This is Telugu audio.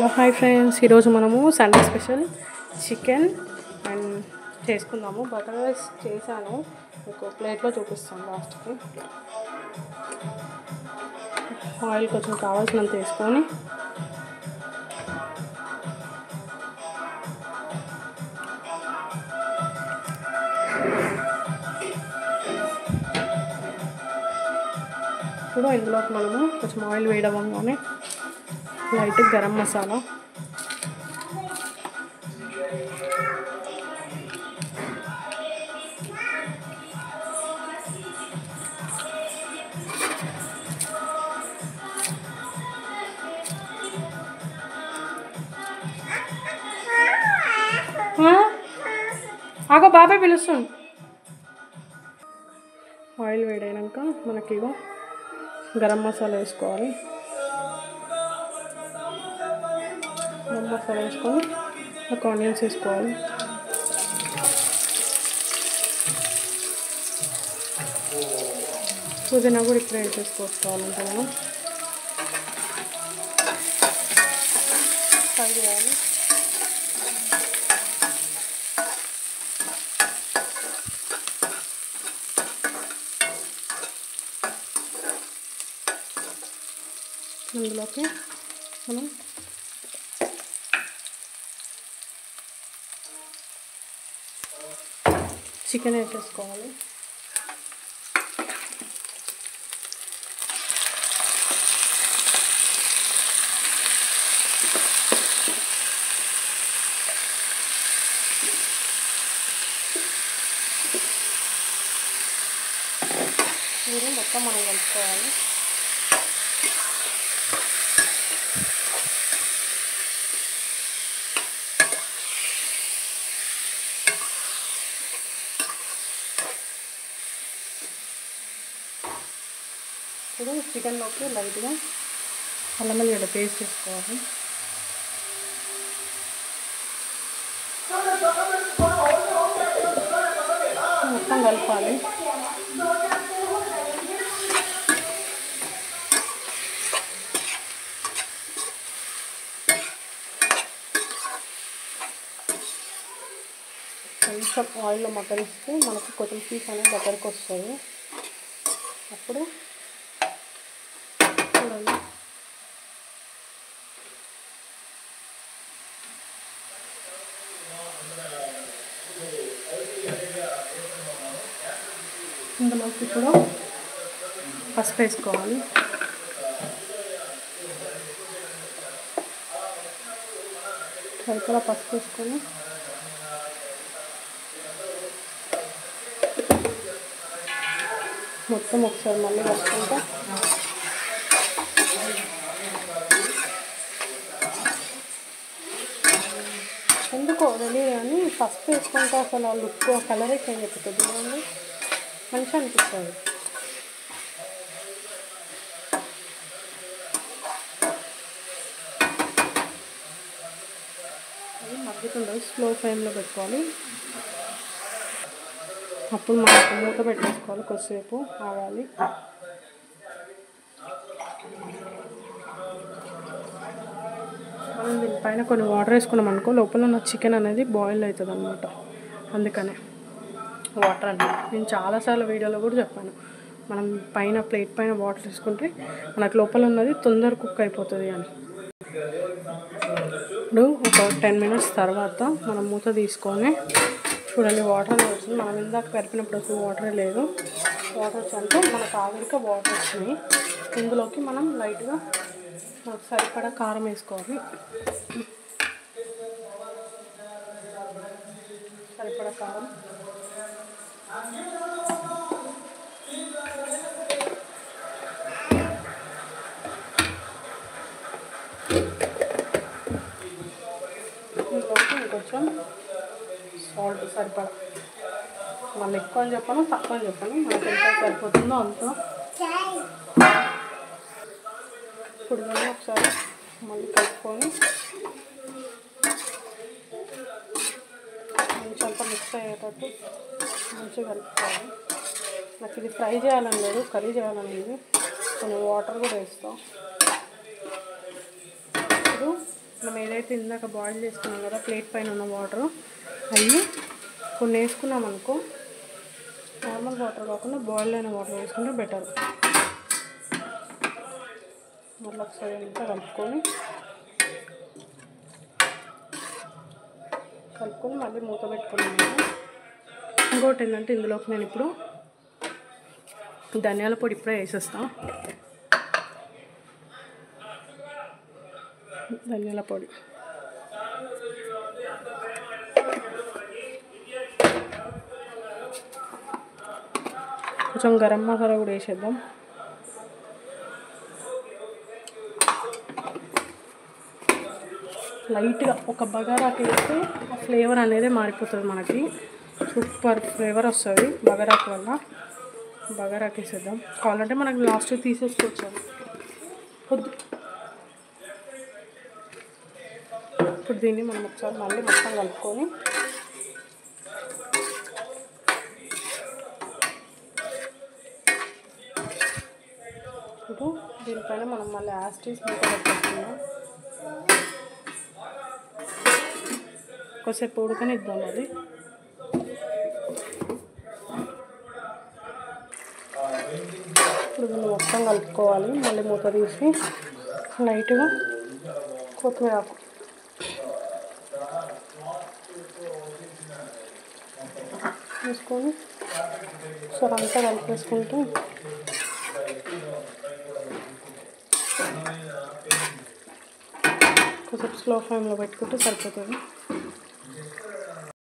హాయ్ ఫ్రెండ్స్, ఈరోజు మనము సండే స్పెషల్ చికెన్ అండ్ చేసుకుందాము. బటర్ రైస్ చేశాను, మీకు ప్లేట్లో చూపిస్తాను. లాస్ట్కి ఆయిల్ కొంచెం కావాల్సినంత వేసుకొని ఇప్పుడు ఇందులోకి మనము కొంచెం ఆయిల్ వేయడంగానే లైట్ గరం మసాలా, ఆగో బాబాయ్ పిలుస్తుంది. ఆయిల్ వేడైనాక మనకి ఇగో గరం మసాలా వేసుకోవాలి. గరం మసాలా వేసుకొని ఒక ఆనియన్స్ వేసుకోవాలి. పుదీనా కూడా ఇప్పుడు యాడ్ చేసుకోవాలంటే మనం ఫ్రై చేయాలి. అందులోకి మనం చికెన్ వేసేసుకోవాలి. ఇది మొత్తం మనం కలుపుకోవాలి. ఇప్పుడు చికెన్లోకి లైట్గా అల్లం వెల్లిగడ్డ పేస్ట్ చేసుకోవాలి. మొత్తం కలపాలి. కొంచెం ఆయిల్లో మగ్గనిస్తే మనకు కొంచెం పీస్ అనేది దగ్గరికి వస్తుంది. అప్పుడు చూడండి, ఇందులోకి ఇప్పుడు పసుపు వేసుకోవాలి. సరిపడా పసుపు వేసుకొని మొత్తం ఒకసారి మళ్ళీ కలుపుకుంటే ఎందుకో తెలియదు కానీ పసుపు వేసుకుంటే అసలు ఆ లుక్ కలరే చేంజ్ అయిపోతుంది. చూడండి, మంచిగా అనిపిస్తుంది. అది మగ్గుతుండదు, స్లో ఫ్లేమ్లో పెట్టుకోవాలి. అప్పుడు మనకు మూత పెట్టేసుకోవాలి, కొద్దిసేపు ఆగాలి. మనం దీనిపైన కొన్ని వాటర్ వేసుకున్నాం అనుకో, లోపల ఉన్న చికెన్ అనేది బాయిల్ అవుతుంది అన్నమాట. అందుకనే వాటర్ అనేది నేను చాలాసార్లు వీడియోలో కూడా చెప్పాను, మనం పైన ప్లేట్ పైన వాటర్ వేసుకుంటే మనకు లోపల ఉన్నది తొందర కుక్ అయిపోతుంది అని. ఇప్పుడు ఒక 10 minutes తర్వాత మనం మూత తీసుకొని చూడండి, వాటర్ వచ్చింది. మనం ఇందాక కలిపినప్పుడు అసలు వాటరే లేదు. వాటర్ వచ్చాక మనకు ఆవిరిగా వాటర్ వచ్చినాయి. ఇందులోకి మనం లైట్గా సరిపడా కారం వేసుకోవాలి. సరిపడా కారం, ఇందులోకి ఇంకొంచెం సాల్ట్ సరిపడా. మళ్ళీ ఎక్కువ అని చెప్పాను, తక్కువ అని చెప్పాను, మనకి ఎంత సరిపోతుందో అంత. ఇప్పుడు దాన్ని ఒకసారి మళ్ళీ కలుపుకొని మంచిగా మిక్స్ అయ్యేటట్టు మంచిగా కలుపుకోవాలి. నాకు ఇది ఫ్రై చేయాలని లేదు, కర్రీ చేయాలని ఉంది. కొన్ని వాటర్ కూడా వేస్తాం. ఇప్పుడు మనం ఏదైతే ఇందాక బాయిల్ చేసుకున్నాం కదా ప్లేట్ పైన ఉన్న వాటర్ అవి కొన్ని వేసుకున్నాం అనుకో, నార్మల్ వాటర్ కాకుండా బాయిల్ అయిన వాటర్ వేసుకుంటే బెటర్. మళ్ళీ ఒకసారి అంతా కలుపుకొని మళ్ళీ మూత పెట్టుకున్నాను. ఇంకోటి ఏంటంటే ఇందులోకి నేను ఇప్పుడు ధనియాల పొడి ఇప్పుడే వేసేస్తాను. ధనియాల పొడి కొంచెం గరం మసాలా కూడా వేసేద్దాం. లైట్గా ఒక బగారాకు వేస్తే ఆ ఫ్లేవర్ అనేది మారిపోతుంది, మనకి సూపర్ ఫ్లేవర్ వస్తుంది బగారాకు వల్ల. బగారాకు వేసేద్దాం. కావాలంటే మనకు లాస్ట్ తీసేసుకోవచ్చు. కొద్ది ఇప్పుడు దీన్ని మనం ఒకసారి మళ్ళీ మొత్తం కలుపుకొని ఇప్పుడు దీనిపైన మనం మళ్ళీ యాస్టీస్ మూత పెట్టేస్తున్నాం. కొద్దిసేపు ఉడకనిద్దాం. అది ఇప్పుడు దీన్ని మొత్తం కలుపుకోవాలి. మళ్ళీ మూత తీసి లైట్గా కొత్తిమీర ఆకు వేసుకొని సరే అంతా కలిపేసుకుంటే కొంచెం స్లో ఫ్లేమ్లో పెట్టుకుంటే సరిపోతుంది.